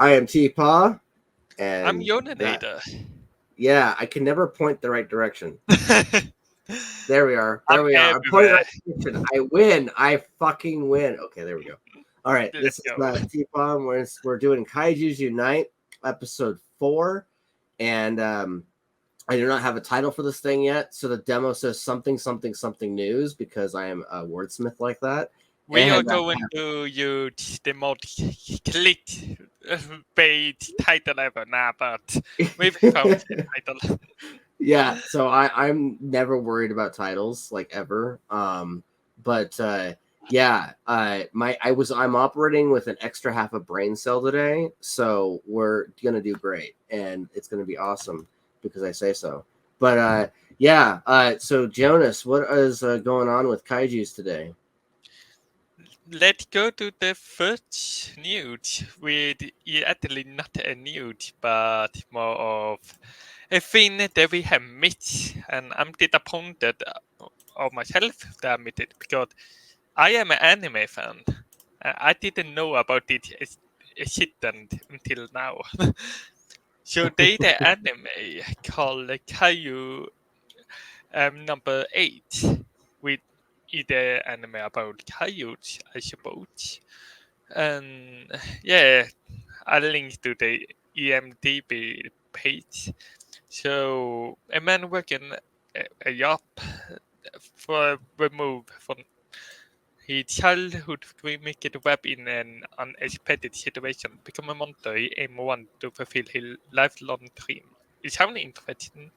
I am TPAW, and I'm Jonasnator. Yeah, I can never point the right direction. There we are. I'm I'm pointing the everywhere. right direction. I win. I fucking win. Okay, there we go. All right, Let's this is go. TPAW. We're doing Kaijus Unite, episode 4, and I do not have a title for this thing yet. So the demo says something news because I am a wordsmith like that. We are And going to use the most clickbait title ever now, but we've found the title. yeah, so I'm never worried about titles like ever. But yeah, I'm operating with an extra half a brain cell today, so we're gonna do great, and it's gonna be awesome because I say so. But yeah, so Jonas, what is going on with Kaijus today? Let's go to the first news with actually not a news, but more of a thing that we have missed, and I'm disappointed of myself that I missed it because I am an anime fan. I didn't know about it existent until now. So they the anime called Kaiju number 8 with either anime about Kaijus, I suppose. And yeah, I linked to the EMDB page. So a man working a job for remove from his childhood wicked web in an unexpected situation, become a monster he aim want to fulfill his lifelong dream. It sounds interesting.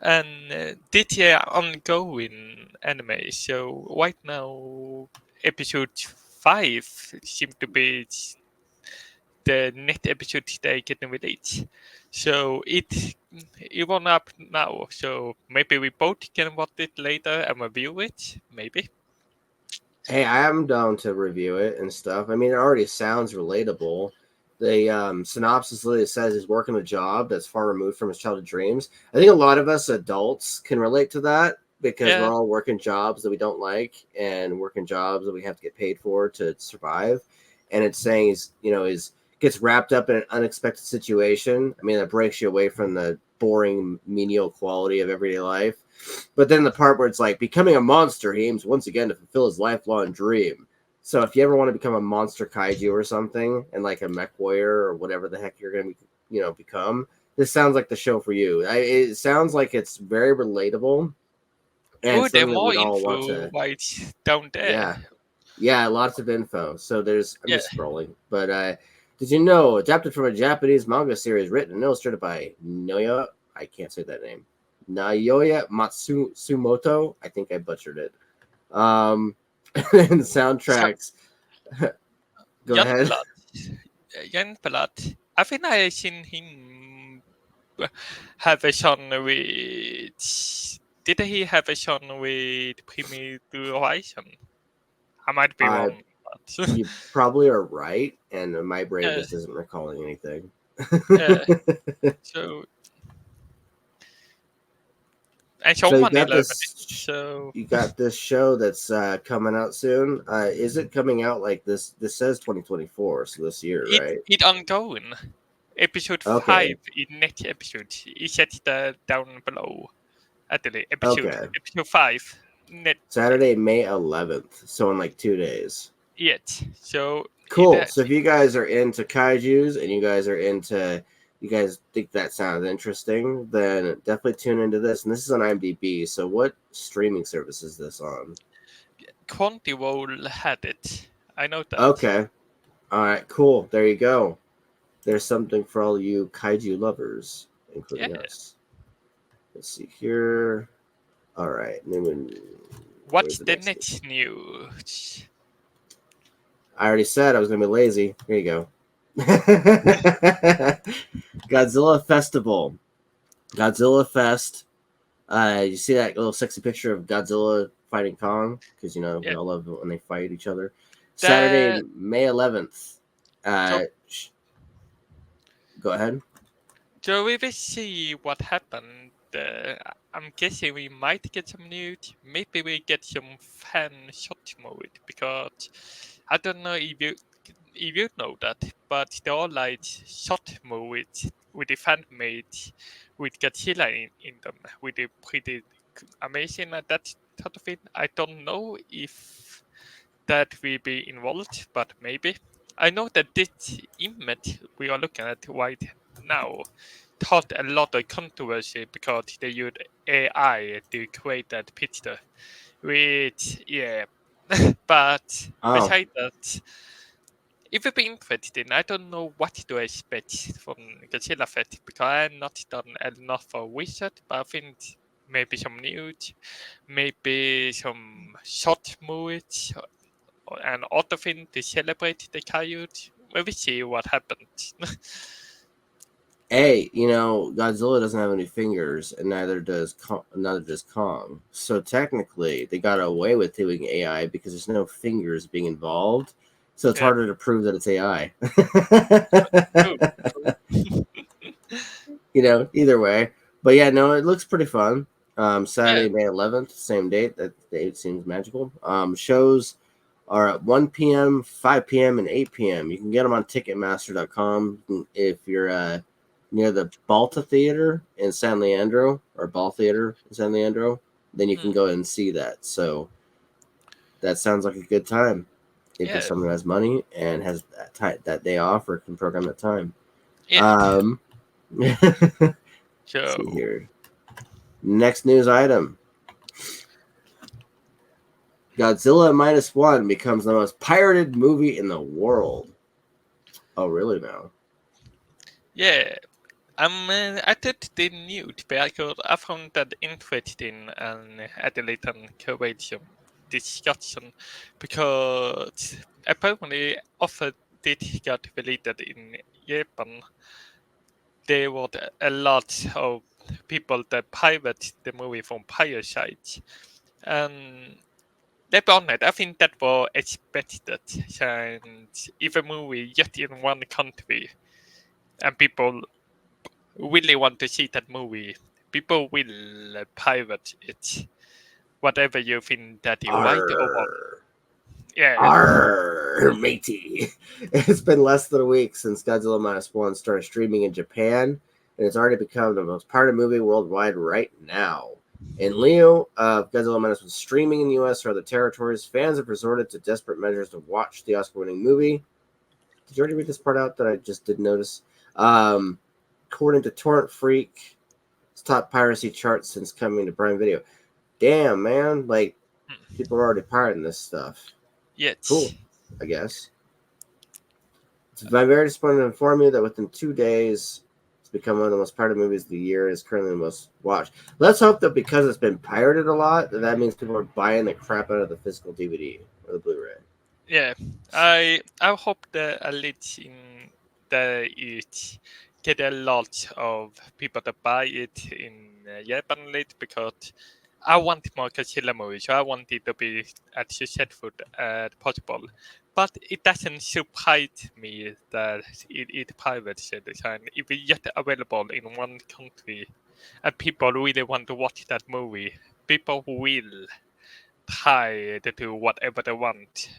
And this year ongoing anime, so right now episode 5 seems to be the next episode they getting released. So it went up now. So maybe we both can watch it later and review it. Maybe. Hey, I am down to review it and stuff. I mean, it already sounds relatable. The synopsis literally says he's working a job that's far removed from his childhood dreams. I think a lot of us adults can relate to that because Yeah. we're all working jobs that we don't like and working jobs that we have to get paid for to survive. And it's saying he's gets wrapped up in an unexpected situation. I mean, that breaks you away from the boring menial quality of everyday life. But then the part where it's like becoming a monster, he aims once again to fulfill his lifelong dream. So if you ever want to become a monster kaiju or something, and like a mech warrior or whatever the heck you're gonna become, this sounds like the show for you. It sounds like it's very relatable and Oh, there are something that more we'd all want info to. right down Yeah, there. yeah, lots of info. So I'm Yeah. just scrolling, but did you know adapted from a Japanese manga series written and illustrated by Noya? I can't say that name. Naoya Matsumoto. I think I butchered it. And So, soundtracks. Go Young ahead. Blood. Young Blood. I think I seen him have a son with. Did he have a son with Primi Horizon? I might be Uh, wrong, but you probably are right, and my brain yeah, just isn't recalling anything. yeah. So and So someone 11. So you got this show that's coming out soon. Is it coming out like this? This says 2024, so this year, it right? it ongoing. Episode 5 Okay, in next episode. It says down below. Actually, okay. episode 5. Net Saturday, May 11th. So in like 2 days. yet. So Cool. So if you guys are into kaijus and you guys think that sounds interesting, then definitely tune into this. And this is on IMDb. So what streaming service is this on? Crunchyroll had it. I know that. Okay. All right. Cool. There you go. There's something for all you kaiju lovers, including Yeah. us. Let's see here. All right. What's Where's the the next? next news? I already said I was gonna be lazy. Here you go. Godzilla Festival. Godzilla Fest. You see that little sexy picture of Godzilla fighting Kong? Because we Yeah. all love it when they fight each other. Saturday, The, May 11th. so, Go ahead. so we will see what happened. I'm guessing we might get some news. Maybe we get some fan shot mode because I don't know if you if you know that, but they're all like short movies with the fan made with Godzilla in them, with the pretty amazing and that sort of thing. I don't know if that will be involved, but maybe. I know that this image we are looking at right now caused a lot of controversy because they used AI to create that picture. Which, yeah. But Oh, besides that, if you've been interested, I don't know what to expect from Godzilla Fest because I'm not done enough for research, but I think maybe some news, maybe some short movies, and other thing to celebrate the Kaijus. We'll see what happens. hey, Godzilla doesn't have any fingers, and neither does Kong. So technically, they got away with doing AI because there's no fingers being involved. So it's Yeah. harder to prove that it's AI. True, true. Either way. But yeah, no, it looks pretty fun. Yeah. Saturday, May 11th, same date. That date seems magical. Shows are at 1 p.m., 5 p.m., and 8 p.m. You can get them on Ticketmaster.com if you're near the Balta Theater in San Leandro, or Ball Theater in San Leandro. Then you can go and see that. So that sounds like a good time if you're Yeah. someone who has money and has that day off or can program that time. Yeah. See So, here. Next news item. Godzilla Minus One becomes the most pirated movie in the world. Oh, really now? yeah. I did the news because I found that interesting and at a later correlation discussion because apparently after it got released in Japan, there were a lot of people that pirate the movie from piracy. And let's be honest, I think that was expected. And if a movie just in one country and people really want to see that movie, people will pirate it. Whatever you think that is right or wrong. Arr. Yeah, Arr, matey. It's been less than a week since Godzilla Minus One started streaming in Japan, and it's already become the most pirated movie worldwide right now. In lieu of Godzilla Minus One streaming in the US or other territories, fans have resorted to desperate measures to watch the Oscar winning movie. Did you already read this part out that I just didn't notice? According to Torrent Freak, it's top piracy chart since coming to Prime Video. Damn, man. Like, people are already pirating this stuff. yes. Cool, I guess. I'm very disappointed to inform you that within 2 days, it's become one of the most pirated movies of the year and is currently the most watched. Let's hope that because it's been pirated a lot, that means people are buying the crap out of the physical DVD or the Blu-ray. Yeah, I hope that at least in that it get a lot of people to buy it in Japan late because I want more Godzilla movies. So I want it to be as successful as possible. But it doesn't surprise me that it private and if it's yet available in one country and people really want to watch that movie, people will try to do whatever they want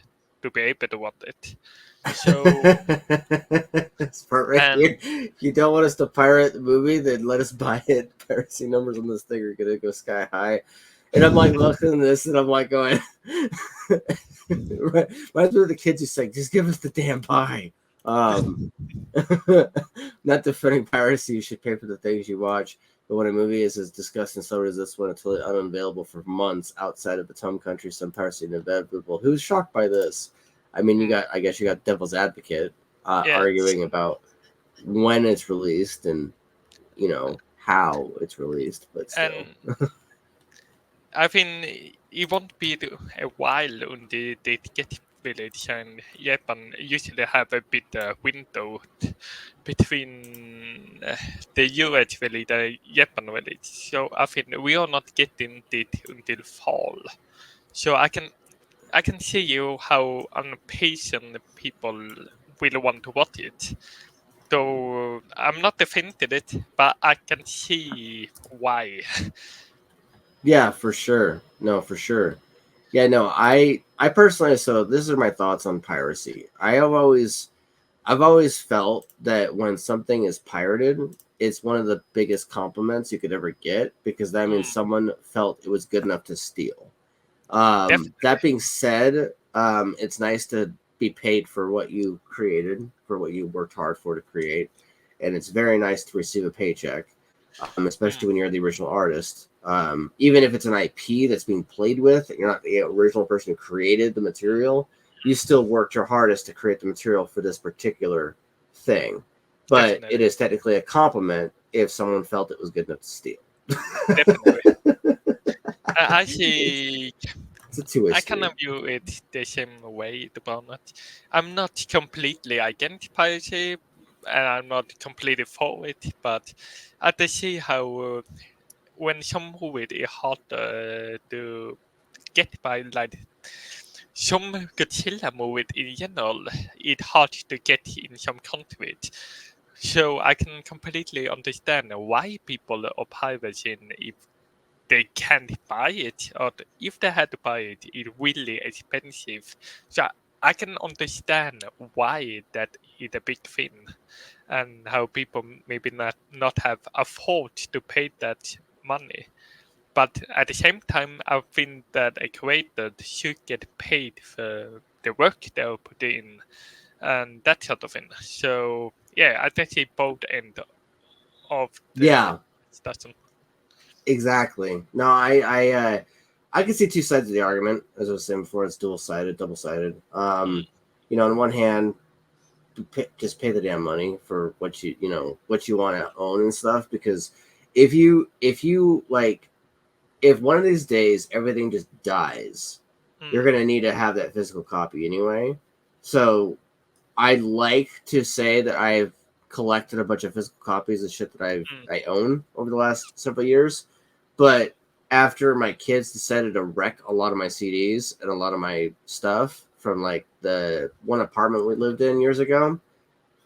to be able to watch it. So This part right and here. You don't want us to pirate the movie, then let us buy it. Piracy numbers on this thing are gonna go sky high. And I'm like looking at this and I'm like going reminds me of the kids who say, just give us the damn pie. Not defending piracy, you should pay for the things you watch. But when a movie is as disgusting so as this one until it's unavailable for months outside of its home country, some piracy is inevitable. Who's shocked by this? I mean, I guess you got Devil's Advocate yes, arguing about when it's released and how it's released, but still. and I think it won't be a while until they get village and Japan usually have a bit window between the US village and Japan village. So I think we are not getting it until fall. So I can see you how impatient people will want to watch it. Though I'm not defending it, but I can see why. Yeah, for sure. No, for sure. Yeah, no, I I personally, so these are my thoughts on piracy. I've always felt that when something is pirated, it's one of the biggest compliments you could ever get, because that means someone felt it was good enough to steal. That being said, it's nice to be paid for what you created, for what you worked hard for to create, and it's very nice to receive a paycheck, especially when you're the original artist. Even if it's an IP that's being played with, and you're not the original person who created the material, you still worked your hardest to create the material for this particular thing. But Definitely. it is technically a compliment if someone felt it was good enough to steal. Definitely. I think It's a two-way I kind street. of view it the same way, to be honest. I'm not completely against piracy, and I'm not completely for it, but I can see how when some movie is hard to get by, like some Godzilla movie in general, it's hard to get in some countries. So I can completely understand why people are pirating if they can't buy it, or if they had to buy it, it's really expensive. So I can understand why that is a big thing, and how people maybe not have afford to pay that money. But at the same time, I think that a creator should get paid for the work they put in, and that sort of thing. So yeah, I think see both end of the Yeah, discussion. exactly. No, I can see two sides of the argument. As I was saying before, it's dual-sided, double-sided. On one hand, just pay the damn money for what what you want to own and stuff, because if you like, if one of these days everything just dies, you're Mm, gonna need to have that physical copy anyway. So I'd like to say that I've collected a bunch of physical copies of shit that mm, I own over the last several years, but after my kids decided to wreck a lot of my CDs and a lot of my stuff from like the one apartment we lived in years ago,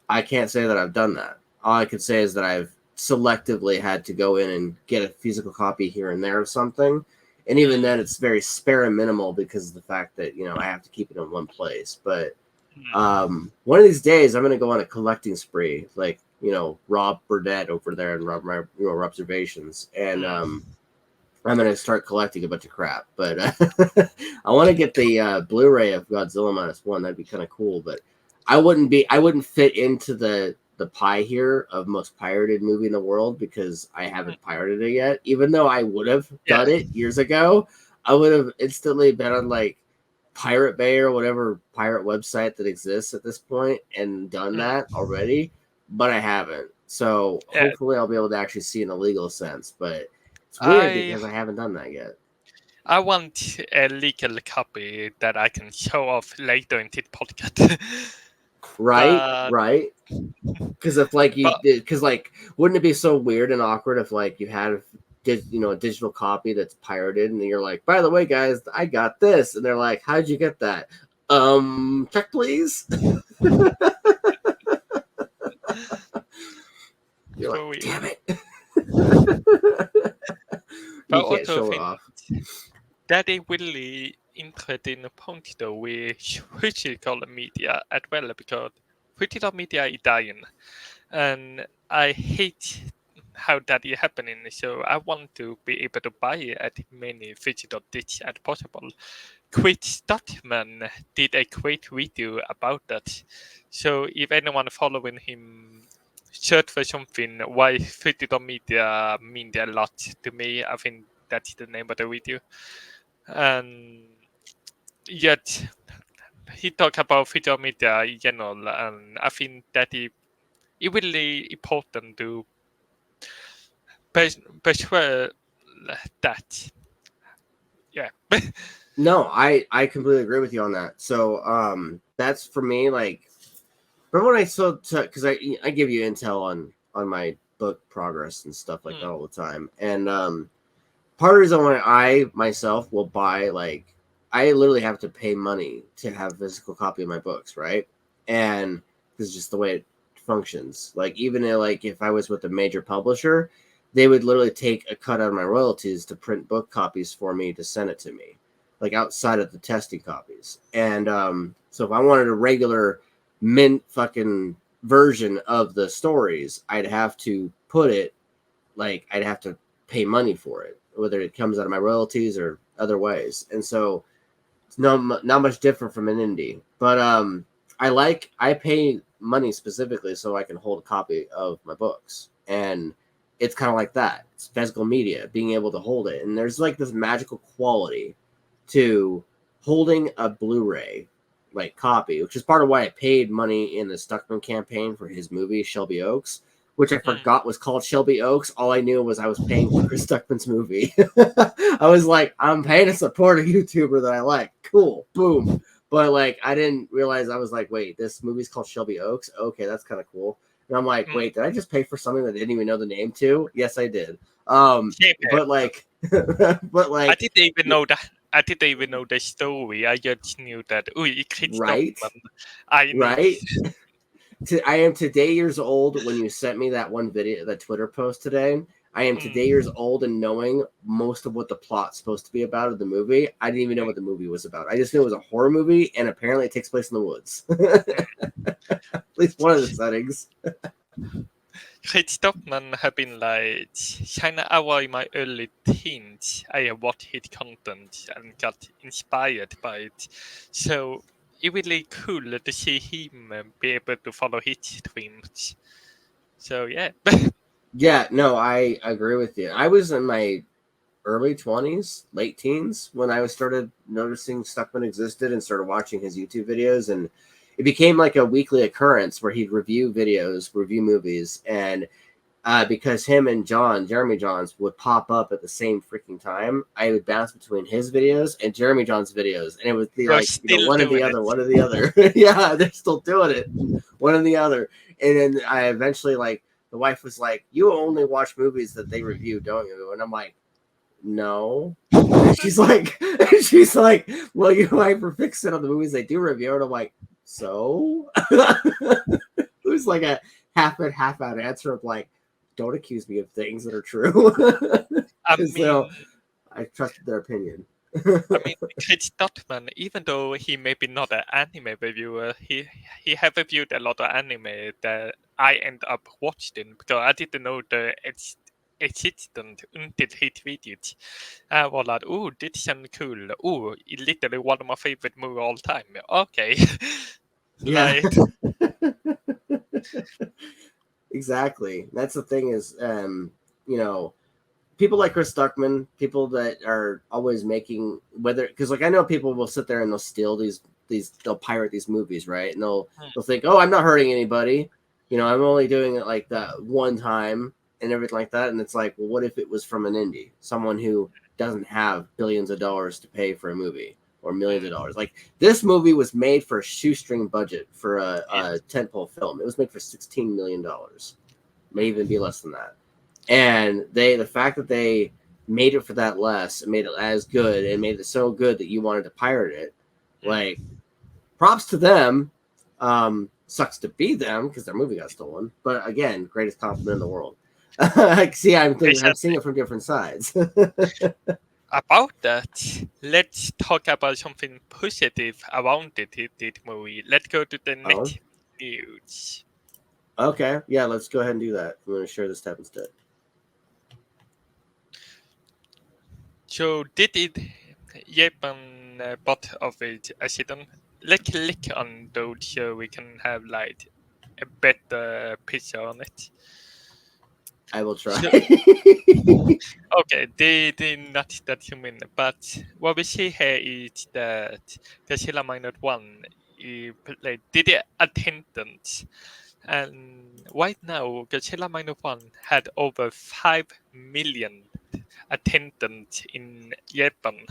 I can't say that I've done that. All I could say is that I've selectively had to go in and get a physical copy here and there of something. And even then, mm, it's very spare and minimal because of the fact that, I have to keep it in one place. But mm. one of these days, I'm going to go on a collecting spree, like, Rob Burdett over there and Rob, my, observations. And Mm. I'm going to start collecting a bunch of crap. But I want to get the Blu-ray of Godzilla Minus One. That'd be kind of cool. But I wouldn't fit into the pie here of most pirated movie in the world because I Mm. haven't pirated it yet. Even though I would have Yeah. done it years ago, I would have instantly been on like Pirate Bay or whatever pirate website that exists at this point and done Mm. that already. But I haven't. So Yeah. hopefully I'll be able to actually see in a legal sense. But it's weird I because I haven't done that yet. I want a legal copy that I can show off later in this podcast. Right, but right. Because if like you but did, because like, wouldn't it be so weird and awkward if like you had a digital copy that's pirated and you're like, by the way, guys, I got this, and they're like, how'd you get that? Check please. You're like, for real. damn it. But You can't also show it think off. that is really interesting point though with physical media as well, because physical media is dying, and I hate how that is happening. So I want to be able to buy as many physical discs as possible. Chris Stutman did a great video about that. So if anyone following him, search for something why physical media mean a lot to me. I think that's the name of the video. And yet he talked about physical media in general, and I think that it really important to persuade that. Yeah. No, I completely agree with you on that. So that's for me. Like, remember when I saw, because I give you intel on my book progress and stuff like that Mm, all the time, and part of the reason why I myself will buy, like, I literally have to pay money to have a physical copy of my books, right? And this is just the way it functions. Like, even like if I was with a major publisher, they would literally take a cut out of my royalties to print book copies for me to send it to me. like outside of the testing copies. And so if I wanted a regular mint fucking version of the stories, I'd have to put it like I'd have to pay money for it, whether it comes out of my royalties or other ways. And so it's not much different from an indie. But I pay money specifically so I can hold a copy of my books. And it's kind of like that. It's physical media, being able to hold it. And there's like this magical quality to holding a Blu-ray like copy, which is part of why I paid money in the Stuckman campaign for his movie Shelby Oaks, which I forgot was called Shelby Oaks. All I knew was I was paying for Chris Stuckman's movie. I was like, I'm paying to support a YouTuber that I like. Cool. Boom. But like, I didn't realize, I was like, wait, this movie's called Shelby Oaks. Okay, that's kind of cool. And I'm like, wait, did I just pay for something that I didn't even know the name to? Yes, I did. But like, I didn't even know that. I didn't even know the story. I just knew that. Right. Right. I am today years old when you sent me that one video, that Twitter post today. I am today years old and knowing most of what the plot's supposed to be about of the movie. I didn't even know what the movie was about. I just knew it was a horror movie, and apparently it takes place in the woods. At least one of the settings. Chris Stockman have been like China hour in my early teens. I watched his content and got inspired by it. So it really cool to see him be able to follow his dreams. So yeah. Yeah, no, I agree with you. I was in my early 20s, late teens when I started noticing Stuckman existed and started watching his YouTube videos, and it became like a weekly occurrence where he'd review videos, review movies, and because him and Jeremy Johns would pop up at the same freaking time, I would bounce between his videos and Jeremy Johns' videos, and it would be like one or the other, one or the other. Yeah, they're still doing it, one or the other. And then I eventually, like, the wife was like, "You only watch movies that they review, don't you?" And I'm like, "No." she's like, "Well, you hyperfixate on the movies they do review," and I'm like, "So?" It was like a half out answer of like, don't accuse me of things that are true. So I trusted their opinion. I mean, Chris Stockman, even though he may be not an anime reviewer, he have reviewed a lot of anime that I end up watching because I didn't know the existent until he tweeted. I was like, "Oh, this sounds cool. Oh, it's literally one of my favorite movies all time." Okay. Yeah. Exactly. That's the thing is, you know, people like Chris Stuckman, people that are always making because like I know people will sit there and they'll steal they'll pirate these movies, right? And they'll think, oh, I'm not hurting anybody, I'm only doing it like that one time and everything like that. And it's like, well, what if it was from an indie, someone who doesn't have billions of dollars to pay for a movie or millions of dollars? Like this movie was made for a shoestring budget for a tentpole film. It was made for $16 million, may even be less than that. And the fact that they made it for that less and made it as good and made it so good that you wanted to pirate it, like, props to them. Sucks to be them because their movie got stolen. But again, greatest compliment in the world. See, I'm seeing it from different sides. About that, let's talk about something positive around the movie. Let's go to the net news. Okay, yeah, let's go ahead and do that. I'm going to share this tab instead. So did it Japan bot of it accident? Let's click on those so we can have like a better picture on it. I will try. So, okay, they not that you mean, but what we see here is that Godzilla Minus One did the attendance, and right now Godzilla Minus One had over 5 million attendance in Japan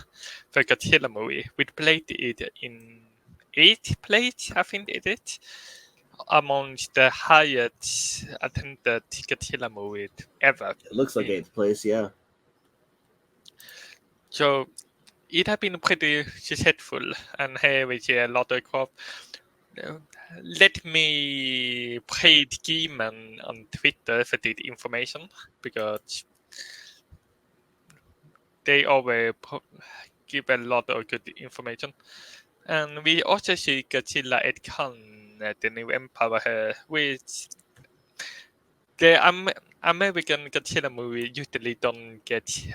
for Godzilla movie. We played it in 8th place, I think it is, amongst the highest attended Godzilla movie ever. It looks like 8th place, yeah. So it has been pretty successful, and here we see a lot of crop. Let me praise Geeman on Twitter for the information because they always give a lot of good information. And we also see Godzilla X Kong, the new empire, which the American Godzilla movie usually don't get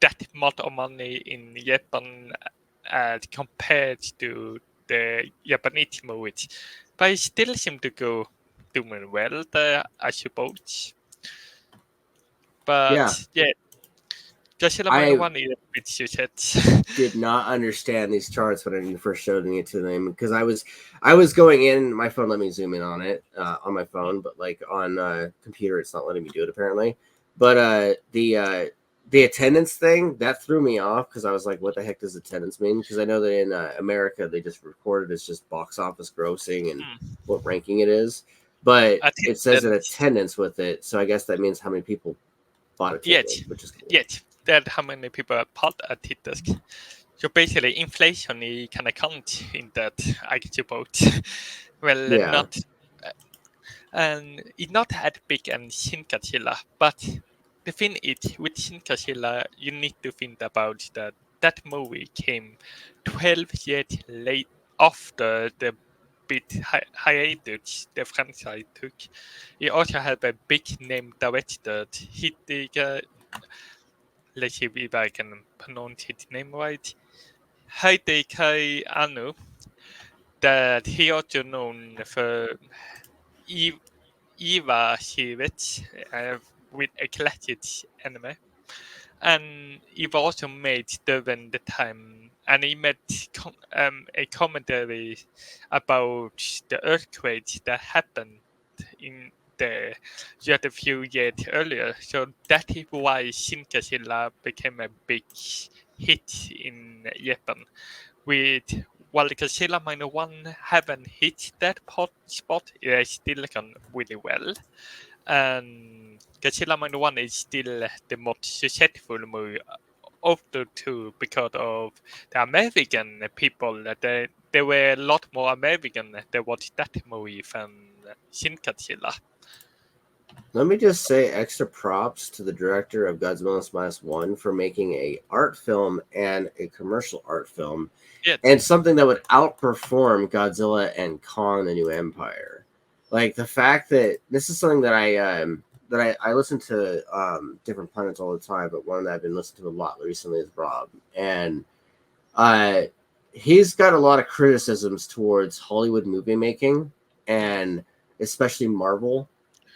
that much of money in Japan compared to the Japanese movies, but it still seem to go doing well there, I suppose. But yeah, Godzilla Minus I One is a bit suited. did not understand these charts when I first showed it to them because I was going in. My phone let me zoom in on it on my phone, but like on computer, it's not letting me do it apparently. But the attendance thing that threw me off because I was like, what the heck does attendance mean? Because I know that in America they just record it as just box office grossing and what ranking it is, but it says an attendance with it, so I guess that means how many people bought a ticket, which is cool. Yet that how many people bought a ticket. So basically, inflation can account in that, I suppose. Well, Yeah. not, and it's not that big as Shin Godzilla, but the thing is, with Shin Godzilla, you need to think about that movie came 12 years late after the big hiatus the franchise took. It also had a big name director, Hideki, let's see if I can pronounce his name right, Hideki Anno, that he also known for Eva series with a classic anime. And he also made during the time, and he made a commentary about the earthquake that happened in just a few years earlier. So that is why Shin Godzilla became a big hit in Japan. While Godzilla Minus One haven't hit that spot, it has still gone really well. And Godzilla Minus One is still the most successful movie of the two because of the American people. There were a lot more American that watched that movie than Shin Godzilla. Let me just say extra props to the director of Godzilla Minus One for making a art film and a commercial art film, and something that would outperform Godzilla and Kong: The New Empire. Like the fact that this is something that I listen to different planets all the time, but one that I've been listening to a lot recently is Rob, and he's got a lot of criticisms towards Hollywood movie making, and especially Marvel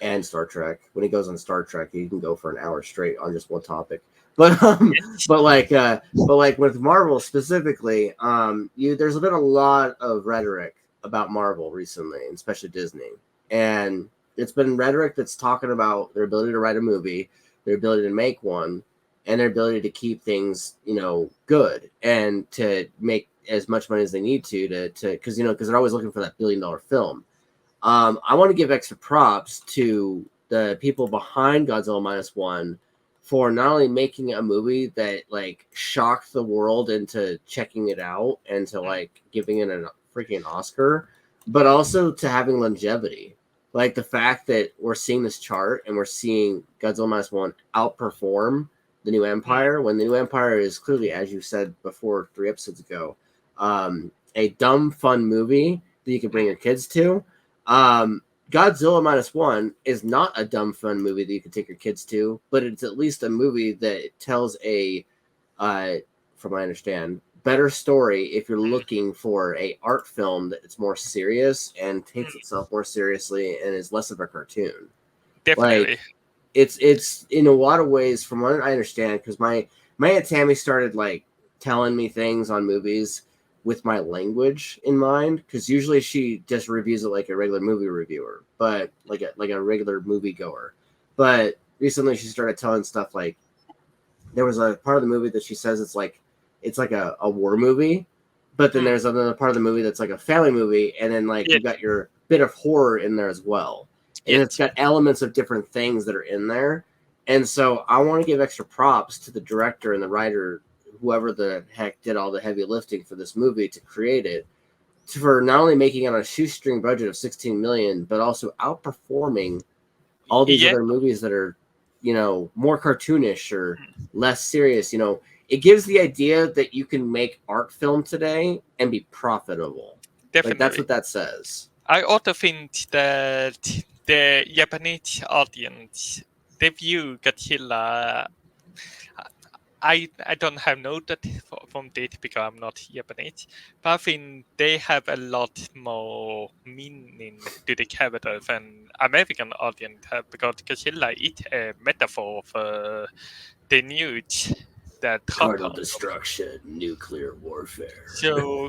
and Star Trek. When he goes on Star Trek, he can go for an hour straight on just one topic. But but like with Marvel specifically, there's been a lot of rhetoric about Marvel recently, and especially Disney, and it's been rhetoric that's talking about their ability to write a movie, their ability to make one, and their ability to keep things, good and to make as much money as they need to because they're always looking for that $1 billion film. I want to give extra props to the people behind Godzilla Minus One for not only making a movie that like shocked the world into checking it out and to like giving it a freaking Oscar, but also to having longevity. Like the fact that we're seeing this chart and we're seeing Godzilla Minus One outperform the New Empire when the New Empire is clearly, as you said before 3 episodes ago, a dumb fun movie that you can bring your kids to. Godzilla Minus One is not a dumb fun movie that you can take your kids to, but it's at least a movie that tells a, from what I understand, better story if you're looking for a art film that's more serious and takes itself more seriously and is less of a cartoon. Definitely. Like, it's in a lot of ways, from what I understand, because my Aunt Tammy started like telling me things on movies with my language in mind, because usually she just reviews it like a regular movie reviewer, but like a regular movie goer. But recently she started telling stuff like there was a part of the movie that she says it's like a war movie, but then there's another part of the movie that's like a family movie, and then like you got your bit of horror in there as well. And it's got elements of different things that are in there. And so I want to give extra props to the director and the writer, whoever the heck did all the heavy lifting for this movie to create it, for not only making it on a shoestring budget of $16 million, but also outperforming all these other movies that are, more cartoonish or less serious. it gives the idea that you can make art film today and be profitable. Definitely. Like that's what that says. I also think that the Japanese audience, they view Godzilla. I don't have noted from data because I'm not Japanese, but I think they have a lot more meaning to the character than American audience have, because Godzilla is a metaphor for the news that Carnal happen. destruction, nuclear warfare. So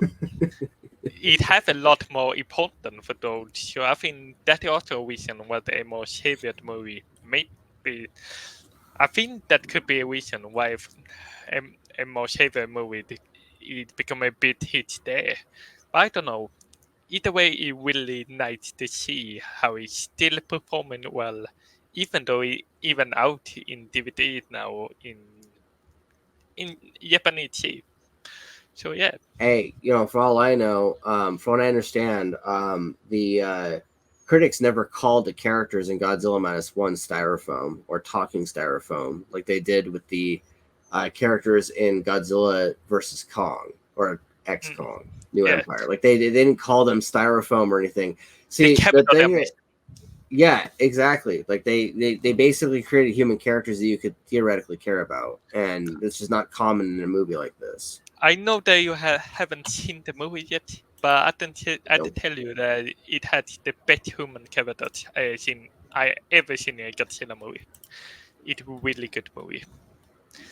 it has a lot more important for those. So I think that is also a reason why the most favorite movie maybe. I think that could be a reason why a most favorite movie it become a bit hit there. But I don't know. Either way, it really nice to see how it's still performing well, even though it even out in DVD now in Japanese shape. So yeah. Hey, for all I know, from what I understand, the critics never called the characters in Godzilla Minus One styrofoam or talking styrofoam like they did with the characters in Godzilla versus Kong or X Kong, New Yeah. Empire. Like they didn't call them styrofoam or anything. They See, kept the on thing, them. yeah, exactly. Like they basically created human characters that you could theoretically care about, and it's just not common in a movie like this. I know that you haven't seen the movie yet, but I Nope. tell you that it had the best human characters I ever seen in a Godzilla movie. It's a really good movie.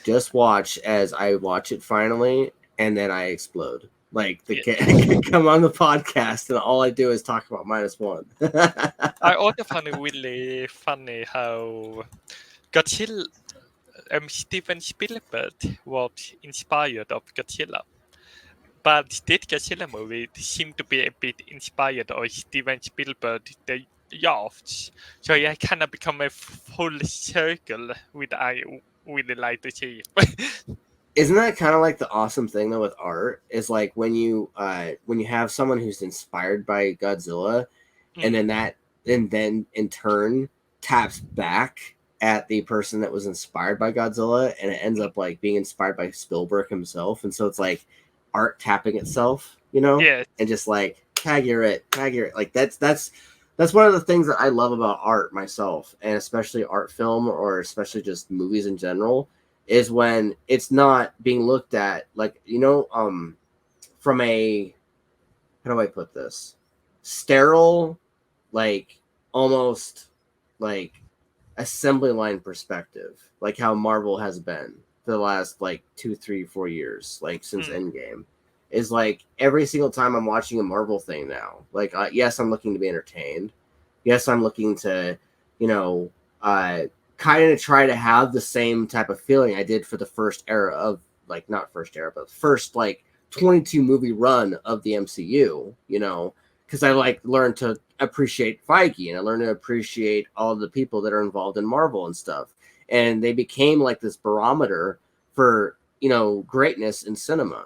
Just watch as I watch it finally, and then I explode. Like come on the podcast, and all I do is talk about Minus One. I also find it really funny how Godzilla, Steven Spielberg was inspired of Godzilla. But this Godzilla movie seemed to be a bit inspired of Steven Spielberg, the Yaffle. So I kind of become a full circle with I really like to see. Isn't that kind of like the awesome thing though with art? Is like when you have someone who's inspired by Godzilla, and then in turn taps back at the person that was inspired by Godzilla, and it ends up like being inspired by Spielberg himself, and so it's like art tapping itself, Yeah. and just like tag it. Like that's one of the things that I love about art myself, and especially art film, or especially just movies in general, is when it's not being looked at like, from a, how do I put this, sterile, like almost like assembly line perspective, like how Marvel has been for the last like 2, 3, 4 years, like since Endgame, is like every single time I'm watching a Marvel thing now, like yes, I'm looking to be entertained, yes, I'm looking to kind of try to have the same type of feeling I did for the first era of, like, not first era, but first like 22 movie run of the MCU, because I like learned to appreciate Feige, and I learned to appreciate all the people that are involved in Marvel and stuff. And they became like this barometer for, greatness in cinema.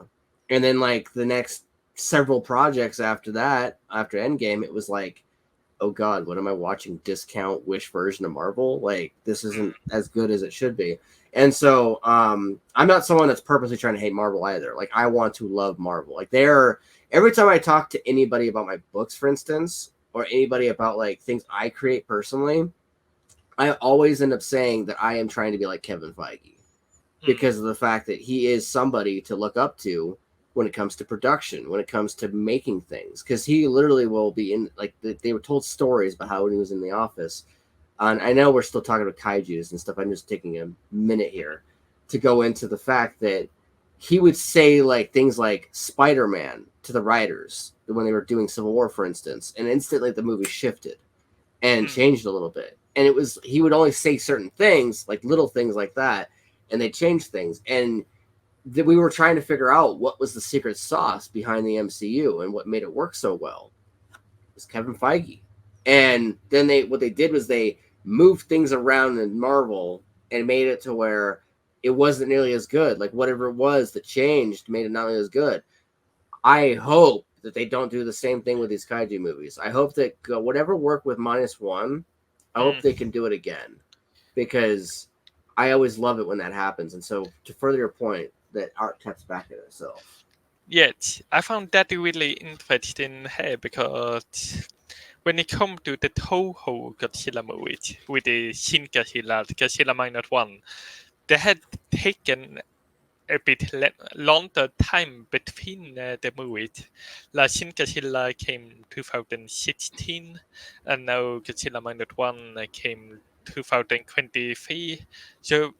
And then like the next several projects after that, after Endgame, it was like, oh God, what am I watching? Discount Wish version of Marvel? Like, this isn't as good as it should be. And so I'm not someone that's purposely trying to hate Marvel either. Like, I want to love Marvel. Like, every time I talk to anybody about my books, for instance, or anybody about like things I create personally, I always end up saying that I am trying to be like Kevin Feige, because of the fact that he is somebody to look up to when it comes to production, when it comes to making things, because he literally will be in, like, they were told stories about how when he was in the office. And I know we're still talking about kaijus and stuff. I'm just taking a minute here to go into the fact that he would say like things like Spider-Man to the writers when they were doing Civil War, for instance, and instantly the movie shifted and changed a little bit. And he would only say certain things, like little things like that, and they changed things. And that we were trying to figure out what was the secret sauce behind the MCU and what made it work so well. It was Kevin Feige. And then what they did was they moved things around in Marvel and made it to where it wasn't nearly as good. Like, whatever it was that changed made it not nearly as good. I hope that they don't do the same thing with these kaiju movies. I hope that whatever worked with Minus One, I hope they can do it again, because I always love it when that happens. And so, to further your point, that art taps back at itself. Yet, I found that really interesting here because when it comes to the Toho Godzilla movie with the Shin Godzilla, Godzilla Minus One, they had taken a bit longer time between the movies. Like Shin Godzilla came 2016, and now Godzilla Minus One came 2023. So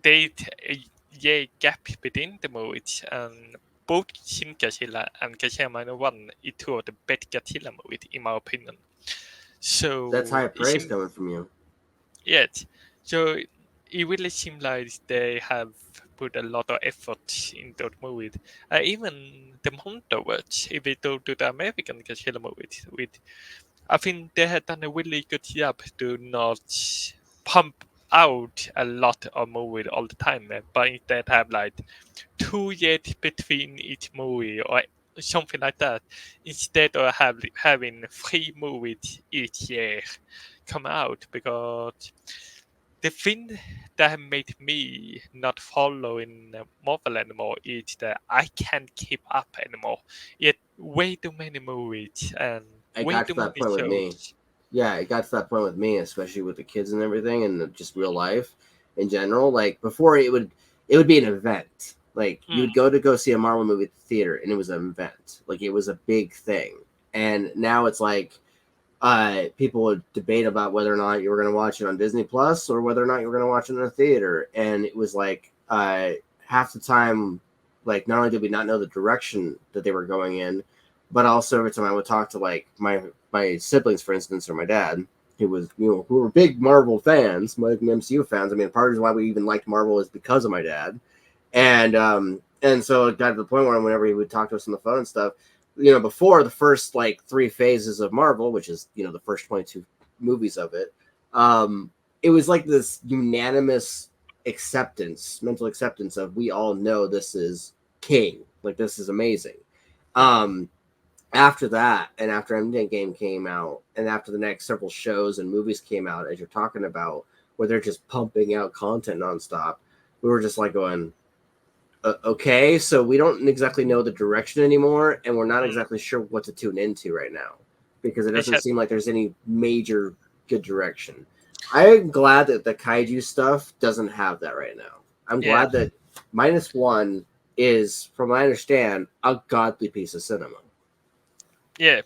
they a year gap between the movies, and both Shin Godzilla and Godzilla Minus One is two of the best Godzilla movies in my opinion. That's So high it praise seems coming from you. Yes. So it really seems like they have put a lot of effort into the movie. Even the Monsterverse, if we go to the American Godzilla movies, I think they have done a really good job to not pump out a lot of movie all the time, but instead have like 2 years between each movie or something like that, instead of having 3 movies each year come out. Because the thing that made me not following Marvel anymore is that I can't keep up anymore. Yet way too many movies and It way got too to that many point with me. shows. Yeah, it got to that point with me, especially with the kids and everything, and just real life in general. Like before, it would be an event. Like you Mm, would go see a Marvel movie at the theater, and it was an event. Like it was a big thing. And now it's like people would debate about whether or not you were going to watch it on Disney Plus or whether or not you were going to watch it in a theater. And it was like half the time, like not only did we not know the direction that they were going in, but also every time I would talk to like my siblings, for instance, or my dad, who was who were big Marvel fans, like MCU fans. I mean, part of why we even liked Marvel is because of my dad, and so it got to the point where whenever he would talk to us on the phone and stuff, before the first like 3 phases of Marvel, which is the first 22 movies of it, it was like this unanimous mental acceptance of we all know this is king, like this is amazing. Um, After that, and after Endgame came out, and after the next several shows and movies came out, as you're talking about, where they're just pumping out content nonstop, we were just like going, okay, so we don't exactly know the direction anymore, and we're not mm. exactly sure what to tune into right now because it doesn't Except, seem like there's any major good direction. I'm glad that the kaiju stuff doesn't have that right now. I'm yeah, glad that Minus One is, from what I understand, a godly piece of cinema. yeah.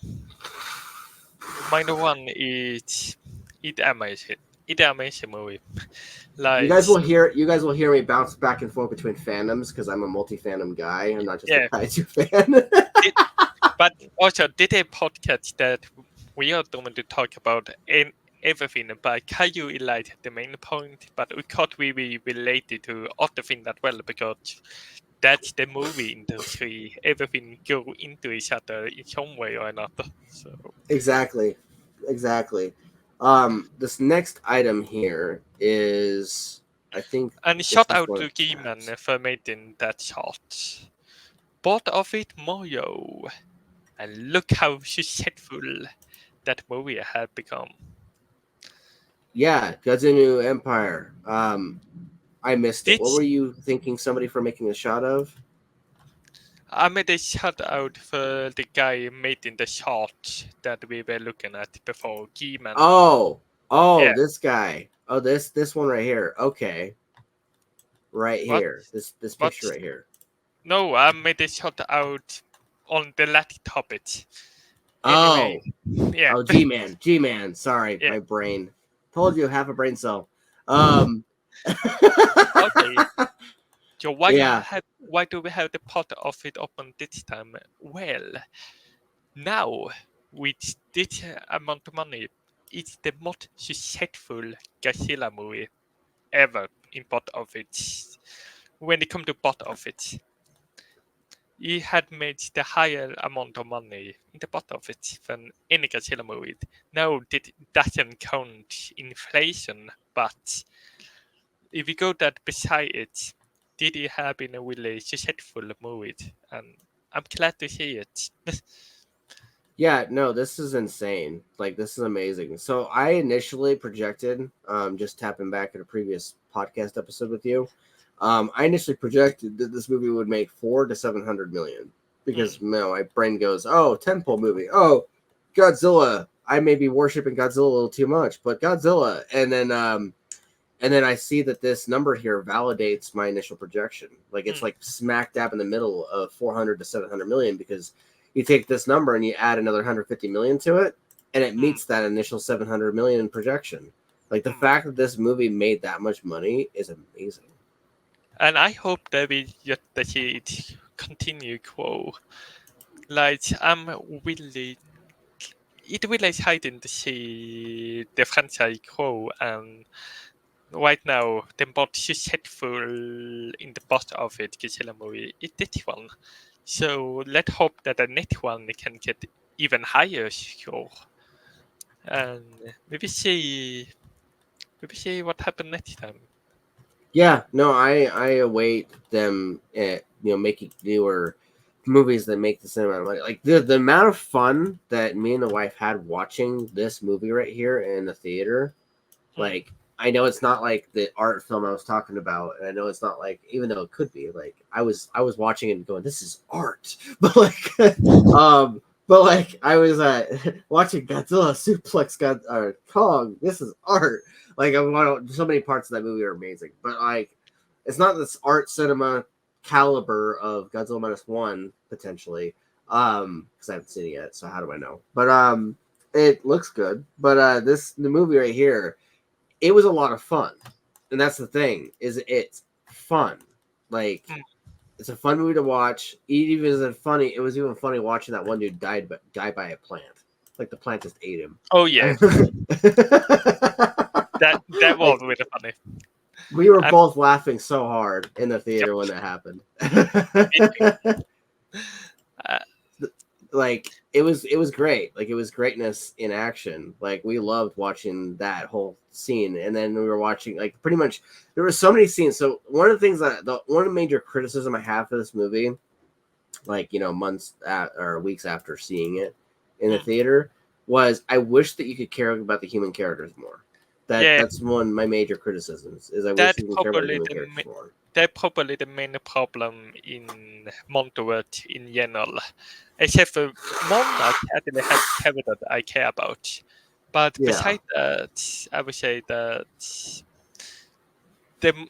Minor One is it amazing. It amazing movie. You Like guys will hear me bounce back and forth between fandoms because I'm a multi-fandom guy. I'm not just a yeah, kaiju fan. it, but also did a podcast that we are going to talk about in everything but Kaiju Elite the main point, but we thought we be related to other things as well because that's the movie industry. Everything go into each other in some way or another. So Exactly. Exactly. This next item here is, I think and this shout was out one to of Geeman Pat's. for making that shot. Both of it Mario. And look how successful that movie had become. Yeah, Godzilla Empire. I missed it. What This were you thinking somebody for making a shot of? I made a shout out for the guy making the shot that we were looking at before, Keyman. Oh, Yeah, this guy. Oh, this one right here. Okay, right what? here. This What? picture right here. No, I made a shout out on the latter topic. Anyway, Oh, yeah, oh, G-man. Sorry, yeah. my brain. Told you, half a brain cell. Um, Okay. So yeah. why do we have the pot of it open this time? Well, now with this amount of money, it's the most successful Godzilla movie ever in box office. When it comes to box office, he had made the higher amount of money in the box office than any Godzilla movie. Now, it doesn't count inflation, but if you go that beside it, did he have been a really successful movie? And I'm glad to see it. Yeah, no, this is insane. Like this is amazing. So I initially projected, just tapping back at a previous podcast episode with you. I initially projected that this movie would make 400 to 700 million because my brain goes, oh, tentpole movie, oh, Godzilla. I may be worshiping Godzilla a little too much, but Godzilla, and then I see that this number here validates my initial projection. Like it's like smack dab in the middle of 400 to 700 million because you take this number and you add another 150 million to it, and it meets that initial 700 million projection. Like the fact that this movie made that much money is amazing. And I hope that it continue grow. Like I'm really, it really exciting to see the franchise grow, and right now the most successful in the box office Godzilla movie is this one. So let's hope that the next one can get even higher score, and maybe see what happens next time. Yeah, no, I await them, making newer movies that make the cinema like the amount of fun that me and the wife had watching this movie right here in the theater. Like, I know it's not like the art film I was talking about, and I know it's not like, even though it could be, like I was watching it and going, this is art, but like, but like I was watching Godzilla suplex Kong. This is art. Like so many parts of that movie are amazing, but like it's not this art cinema caliber of Godzilla Minus One potentially, because I haven't seen it yet. So how do I know? But it looks good. But the movie right here, it was a lot of fun, and that's the thing, is it's fun. Like it's a fun movie to watch. It was even funny watching that one dude die by a plant. Like the plant just ate him. Oh yeah, that was really funny. We were both laughing so hard in the theater when that happened. Like it was great. Like it was greatness in action. Like we loved watching that whole scene, and then we were watching like pretty much there were so many scenes. So one of the things one of the major criticism I have for this movie, like months or weeks after seeing it in the theater, was I wish that you could care about the human characters more. That's one of my major criticisms. Is I wish you could care about the human characters more. That's probably the main problem in Monteverse in general. Except for Mona actually has character that I care about. But besides that, I would say that the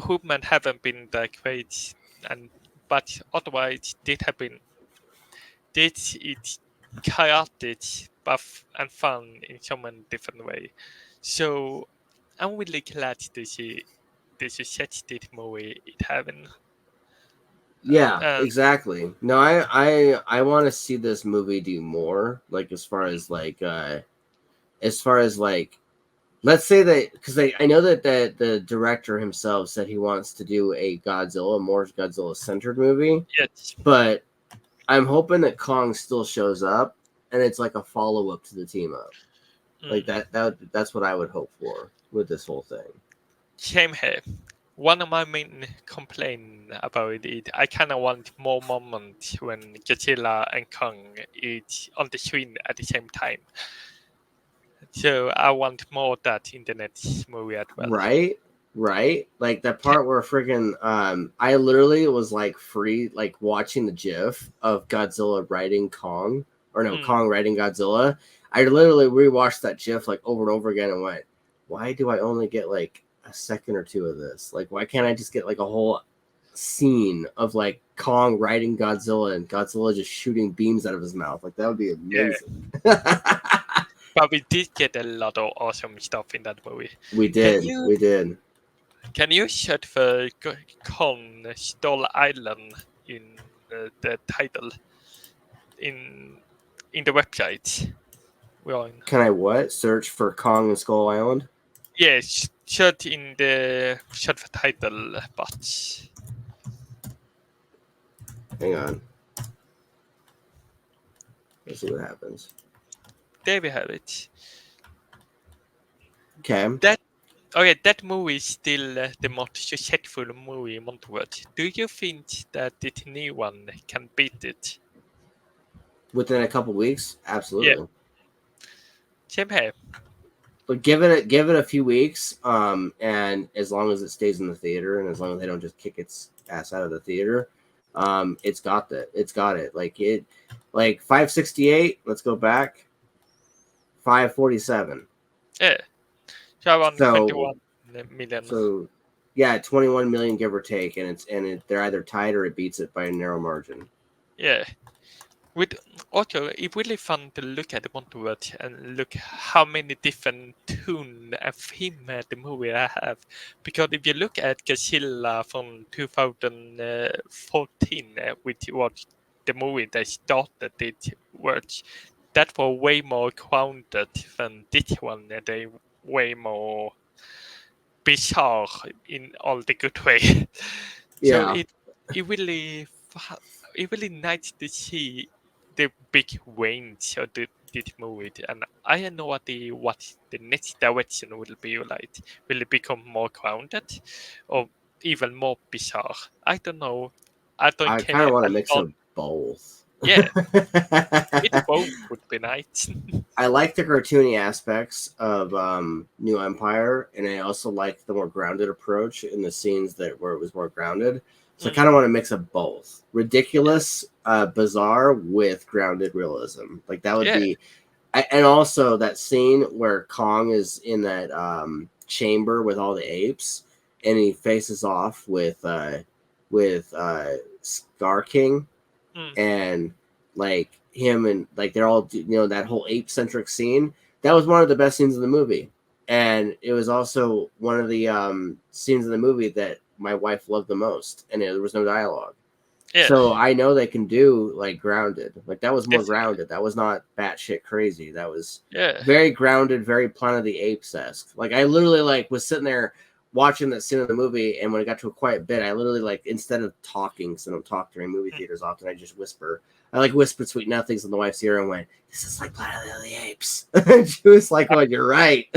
movement haven't been that great, but otherwise this is chaotic, buff and fun in so many different ways. So I'm really glad to see this such this movie it having. Yeah, exactly. No, I want to see this movie do more. Like as far as like let's say that, because I know that the director himself said he wants to do a more Godzilla centered movie. Yes, but I'm hoping that Kong still shows up and it's like a follow up to the team up. Like that's what I would hope for with this whole thing. Same here. One of my main complaints about it is I kind of want more moments when Godzilla and Kong is on the screen at the same time. So I want more of that in the next movie as well. Right. Like that part where freaking I literally was like watching the GIF of Godzilla riding Kong, or no, Kong riding Godzilla. I literally rewatched that GIF like over and over again and went, why do I only get like a second or two of this? Like, why can't I just get like a whole scene of like Kong riding Godzilla and Godzilla just shooting beams out of his mouth? Like that would be amazing. But we did get a lot of awesome stuff in that movie. We did. Can you search for Kong Stall Island in the title in the website? Can I search for Kong and Skull Island? Yes, search in the search for title box. Hang on. Let's see what happens. There we have it. Okay. That movie is still the most successful movie in Monteverse. Do you think that the new one can beat it? Within a couple weeks? Absolutely. Yeah. Same here. But give it a few weeks, and as long as it stays in the theater, and as long as they don't just kick its ass out of the theater, it's got it. Like 568. Let's go back. 547. Yeah, so around So 21 million. so yeah, 21 million give or take, and they're either tied or it beats it by a narrow margin. Yeah. With also, it's really fun to look at the Monterey and look how many different tune and theme the movie have. Because if you look at Godzilla from 2014, which was the movie that started it, was that was way more grounded than this one. They way more bizarre in all the good way. So Yeah, it really it really nice to see the big range of this movie, and I have no idea what the next direction will be like. Will it become more grounded, or even more bizarre? I don't know. I don't I kind of care want a a mix lot. of both. Yeah, it both would be nice. I like the cartoony aspects of New Empire, and I also like the more grounded approach in the scenes where it was more grounded. So I kind of want a mix of both: ridiculous, bizarre with grounded realism. Like that would Yeah. be, and also that scene where Kong is in that chamber with all the apes, and he faces off with Scar King, Mm. and like him and like they're all that whole ape centric scene. That was one of the best scenes in the movie, and it was also one of the scenes in the movie that my wife loved the most, and there was no dialogue. Yeah. So I know they can do like grounded. Like that was more Definitely. grounded. That was not batshit crazy. That was Yeah. very grounded, very Planet of the Apes-esque. Like I literally like was sitting there watching that scene of the movie, and when it got to a quiet bit, I literally like instead of talking, because I don't talk during movie theaters often, I just whisper. I like whispered sweet nothings in the wife's ear and went, "This is like Planet of the Apes." And she was like, "Oh, you're right."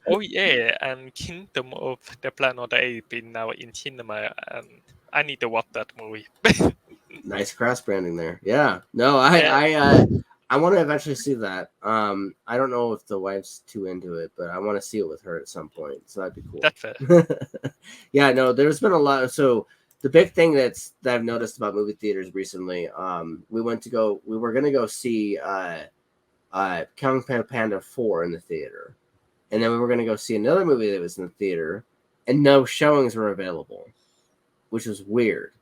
Oh yeah, and Kingdom of the Planet of the Apes is now in cinema, and I need to watch that movie. Nice cross branding there. Yeah. No, Yeah. I want to eventually see that. I don't know if the wife's too into it, but I want to see it with her at some point. So that'd be cool. That's fair. Yeah, no, there's been a lot. So the big thing that I've noticed about movie theaters recently, we were gonna go see Kung Panda 4 in the theater, and then we were gonna go see another movie that was in the theater, and no showings were available, which was weird.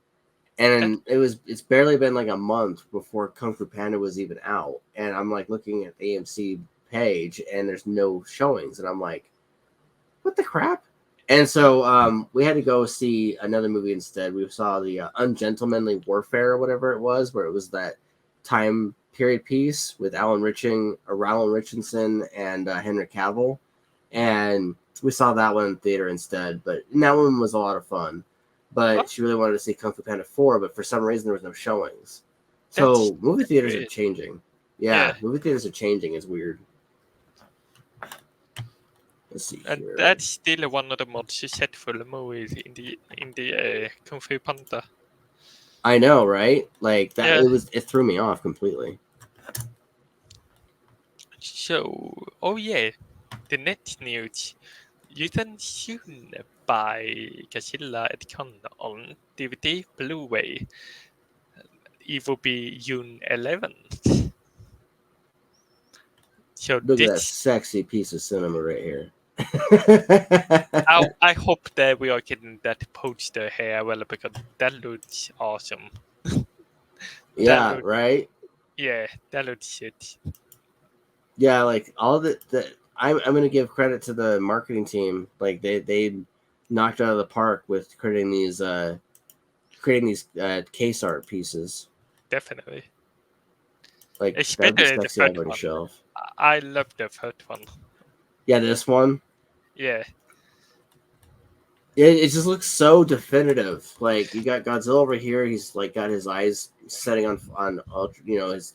And it's barely been like a month before Kung Fu Panda was even out, and I'm like looking at the AMC page, and there's no showings, and I'm like, what the crap? And so we had to go see another movie instead. We saw the Ungentlemanly Warfare or whatever it was, where it was that time period piece with Alan Richardson and Henry Cavill, and we saw that one in theater instead. But that one was a lot of fun. But she really wanted to see Kung Fu Panda 4, but for some reason there was no showings. So movie theaters are changing. Yeah, movie theaters are changing. It's weird. Let's see And here. that's still one of the most successful movies in the Kung Fu Panda. I know, right? Like that. Yeah. It threw me off completely. So, oh yeah, the next news. You can soon buy Godzilla X Kong on DVD Blu-ray. It will be June 11th. So Look at that this, sexy piece of cinema right here. I hope that we are getting that poster here well, because that looks awesome. Yeah, right. Yeah, that looks shit. Yeah, like all the I'm gonna give credit to the marketing team. Like they knocked out of the park with creating these case art pieces. Definitely. Like that'd be Especially the sexy on first the one. shelf. I love the first one. Yeah, this one. Yeah. It just looks so definitive. Like you got Godzilla over here. He's like got his eyes setting on his,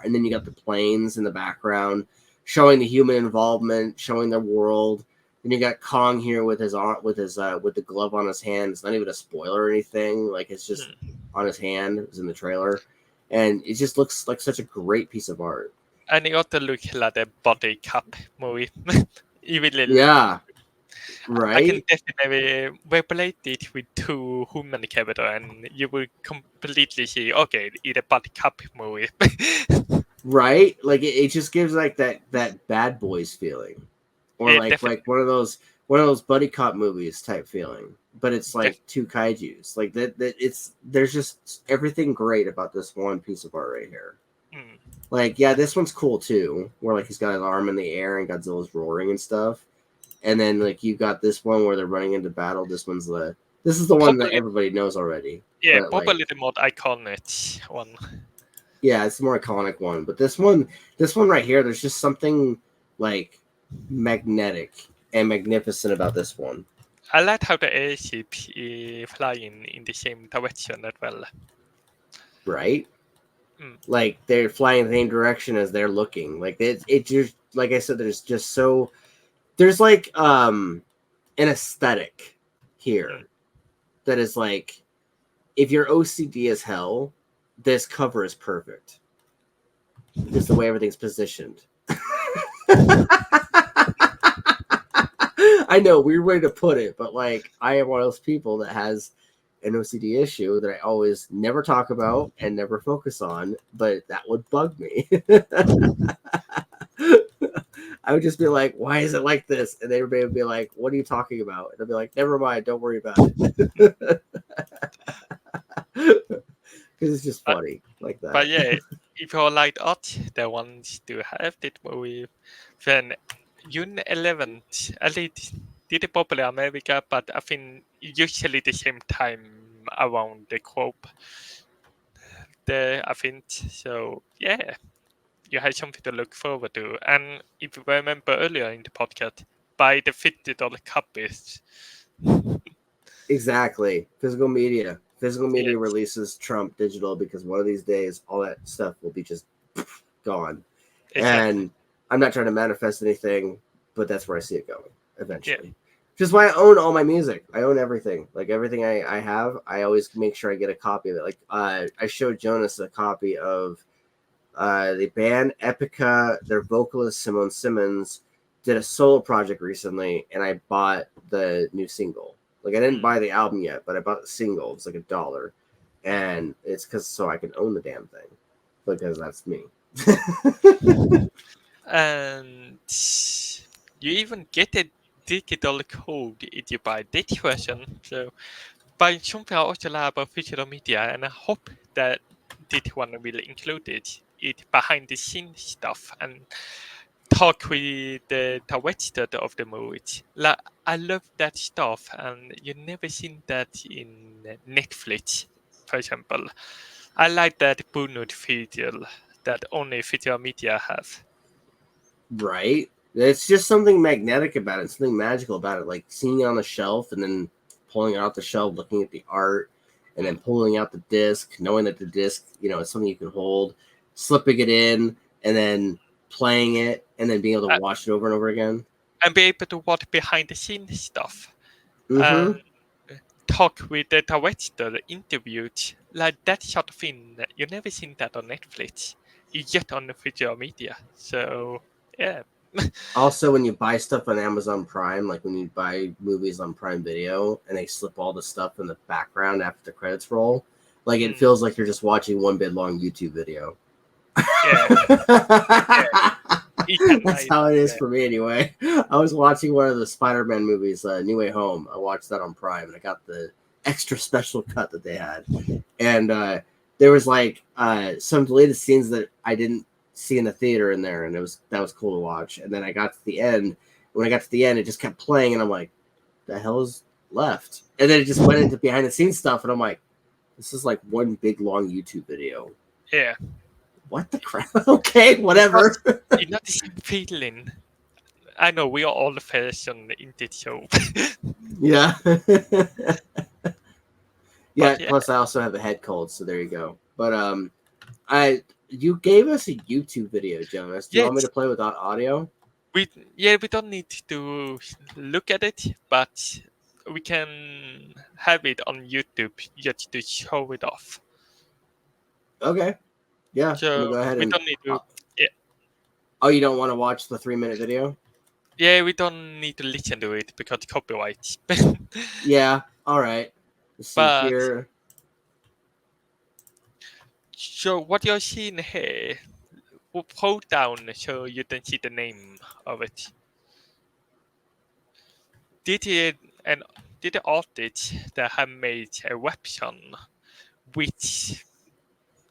and then you got the planes in the background, showing the human involvement, showing the world. Then you got Kong here with his with the glove on his hand. It's not even a spoiler or anything. Like it's just on his hand. It was in the trailer, and it just looks like such a great piece of art. And it also looks like a body cup movie. Even Yeah, I can right, definitely replace it with two human character, and you will completely see. Okay, it's a body cup movie. right. Like it just gives like that Bad Boys feeling, or It like definitely, one of those buddy cop movies type feeling. But it's like two kaijus. Like that it's there's just everything great about this one piece of art right here. mm, Like, yeah, this one's cool too, where like he's got his arm in the air and Godzilla's roaring and stuff. And then like you got this one where they're running into battle. This is the one that probably, everybody knows already. yeah, But like, probably the more iconic one. yeah, it's the more iconic one. But this one right here, there's just something like magnetic and magnificent about this one. I like how the airship is flying in the same direction as well. Right? Mm. Like they're flying in the same direction as they're looking. Like it just like I said, there's like an aesthetic Mm. here that is like if you're OCD as hell, this cover is perfect. Just the way everything's positioned. I know, weird way to put it, but like I am one of those people that has an OCD issue that I always never talk about and never focus on, but that would bug me. I would just be like, why is it like this? And everybody would be like, what are you talking about? And I'd be like, never mind, don't worry about it. Because it's just But, funny like but that. yeah, if you like art, the ones to have that movie, then June 11th, at least did it popular in America, but I think usually the same time around the globe. There, I think so. Yeah, you have something to look forward to. And if you remember earlier in the podcast, buy the $50 copies. Exactly. Physical media. Physical media Yes, releases trump digital because one of these days all that stuff will be just gone. exactly. And I'm not trying to manifest anything, but that's where I see it going Yeah. eventually. Which is why I own all my music. I own everything. Like everything I have, I always make sure I get a copy of it. Like I showed Jonas a copy of the band Epica, their vocalist Simone Simmons did a solo project recently, and I bought the new single. Like I didn't buy the album yet, but I bought the single. It's like $1, and it's because so I can own the damn thing because that's me. And you even get a digital code if you buy this version. So by something I also like about digital media, and I hope that this one will include it behind the scenes stuff and talk with the director of the movie. Like I love that stuff, and you never seen that in Netflix, for example. I like that bonus feature that only digital media have. Right? It's just something magnetic about it, something magical about it, like seeing it on the shelf and then pulling it off the shelf, looking at the art, and then pulling out the disc, knowing that the disc, is something you can hold, slipping it in, and then playing it, and then being able to Uh, watch it over and over again. and be able to watch behind the scenes stuff Mm-hmm. and talk with the director, interviewed, like that sort of thing. You never seen that on Netflix. It's just on the visual media. So yeah. Also, when you buy stuff on Amazon Prime, like when you buy movies on Prime Video, and they slip all the stuff in the background after the credits roll, like it Mm, feels like you're just watching one big long YouTube video. yeah, yeah. It can That's like how that. it is Yeah. for me anyway. I was watching one of the Spider-Man movies, New Way Home. I watched that on Prime, and I got the extra special cut that they had. And there was like some deleted scenes that I didn't see in the theater in there, and that was cool to watch. And then I got to the end. When I got to the end, it just kept playing, and I'm like, "The hell is left?" And then it just went into behind the scenes stuff, and I'm like, "This is like one big long YouTube video." Yeah. What the crap? Okay, whatever. It's not the same feeling. I know we are all fashion in this show. Yeah. Yeah, But yeah, plus I also have a head cold, so there you go. But I you gave us a YouTube video, Jonas. Do you want me to yes, play without audio? we don't need to look at it, but we can have it on YouTube just to show it off. Okay. Yeah, I'm gonna So go ahead we and don't need to. Yeah, Oh, you don't want to watch the 3-minute video? Yeah, we don't need to listen to it because copyright. Yeah. All right. Let's see But here. so what you're seeing here, we'll hold down so you can see the name of it. Did it and did the artist that have made a weapon which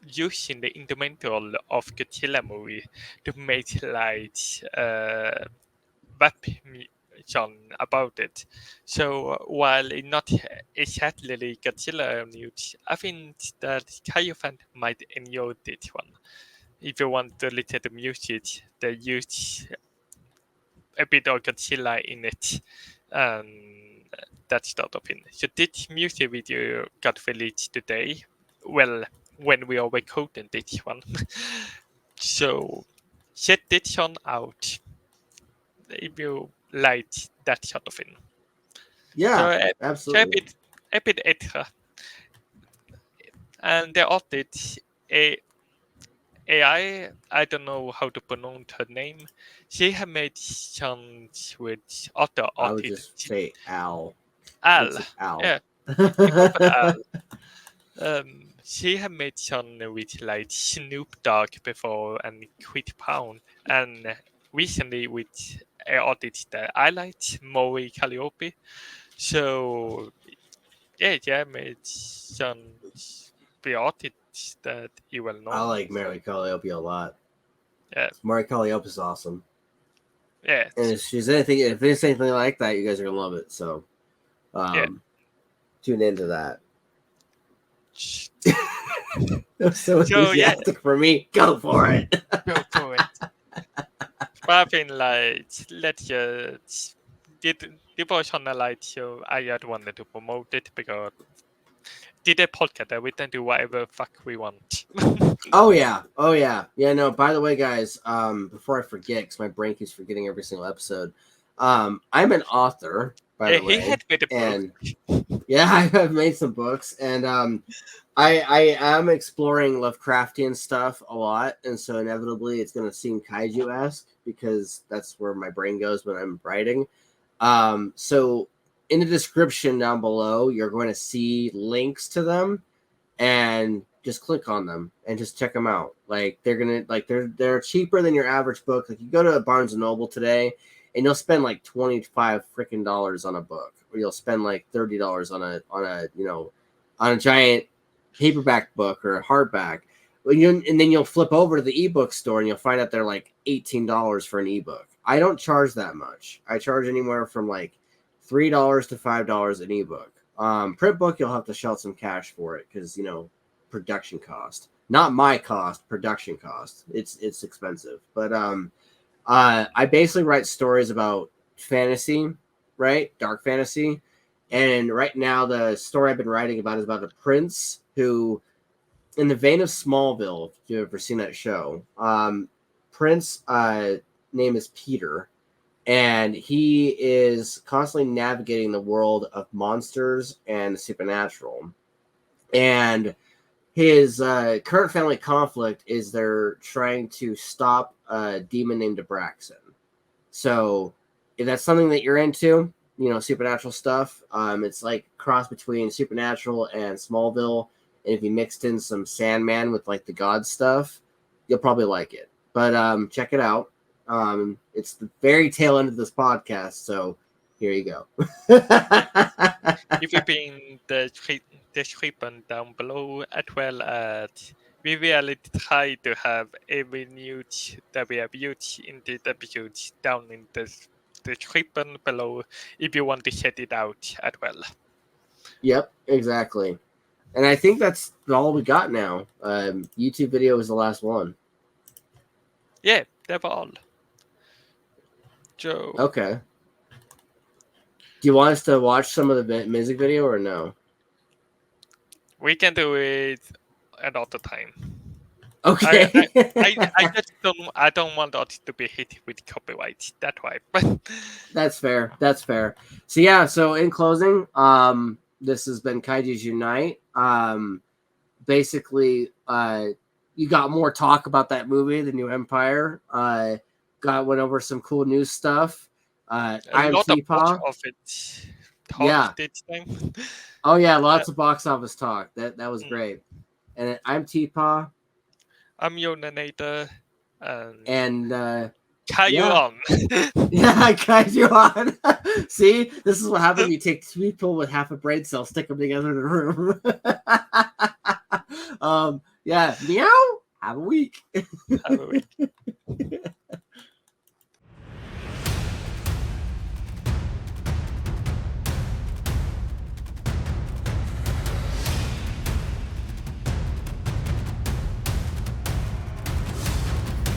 using the instrumental of Godzilla movie to make like weapon about it. So while it not exactly Godzilla news, I think that Kaiju fan might enjoy this one. If you want to listen to music, they use a bit of Godzilla in it. That sort of thing. So this music video got released today. Well, when we are recording this one. So check this one out if you like that sort of thing. So Yeah, so absolutely. a bit extra. And the artist I don't know how to pronounce her name. She had made songs with other I would just artists. say Al. Al, It's Al. yeah, you go for Al. She had made songs with like Snoop Dogg before and Chris Brown, and recently with an artist that I liked, Maury Calliope. So yeah, made songs with artists that you well I know. like Mary Calliope a lot. Yeah, Mary Calliope is awesome. yeah, And if it's anything like that, you guys are gonna love it. So, yeah. tune into that. That was so So yeah, enthusiastic for me. Go for it. go for it. But I think like let's just did was on the light, so I just wanted to promote it because did a podcast that we can do whatever fuck we want. Oh yeah. Yeah, no, by the way, guys, before I forget, because my brain keeps forgetting every single episode. I'm an author, by Yeah, the he way. had made a And book. yeah, I have made some books, and I am exploring Lovecraftian stuff a lot, and so inevitably it's going to seem kaiju-esque because that's where my brain goes when I'm writing. So in the description down below, you're going to see links to them, and just click on them and just check them out. Like they're cheaper than your average book. Like you go to a Barnes and Noble today, and you'll spend like $25 freaking dollars on a book, or you'll spend like $30 on a giant paperback book or a hardback. And then you'll flip over to the ebook store and you'll find out they're like $18 for an ebook. I don't charge that much. I charge anywhere from like $3 to $5 an ebook. Print book, you'll have to shell some cash for it because production cost. Not my cost, production cost. It's expensive. But I basically write stories about fantasy, right? Dark fantasy. And right now the story I've been writing about is about a prince who, in the vein of Smallville, if you've ever seen that show, Prince name is Peter, and he is constantly navigating the world of monsters and the supernatural. And his current family conflict is they're trying to stop a demon named Abraxan. So if that's something that you're into, supernatural stuff, it's like cross between Supernatural and Smallville. And if you mixed in some Sandman with like the God stuff, you'll probably like it. But check it out. It's the very tail end of this podcast, so here you go. If you've been the description down below, as well as we will try to have every news that we have used in the episodes down in the description below if you want to check it out as well. Yep, exactly. And I think that's all we got now. YouTube video is the last one. Yeah, that's all. So, Okay. Do you want us to watch some of the music video or no? we can do it another time. Okay. I don't want us to be hit with copyright. That's why. But That's fair. That's fair. So in closing, this has been Kaijus Unite. Basically, you got more talk about that movie, The New Empire. went over some cool news stuff. A I'm lot of box TPAW. office talk Yeah. this time. Oh yeah, lots of box office talk. That was Mm. great. And I'm TPAW. I'm Jonasnator. And Kaiju yeah. on. Yeah, Kaiju on. See, this is what happens when you take two people with half a brain cell, stick them together in a room. Yeah, meow. Have a week. Have a week.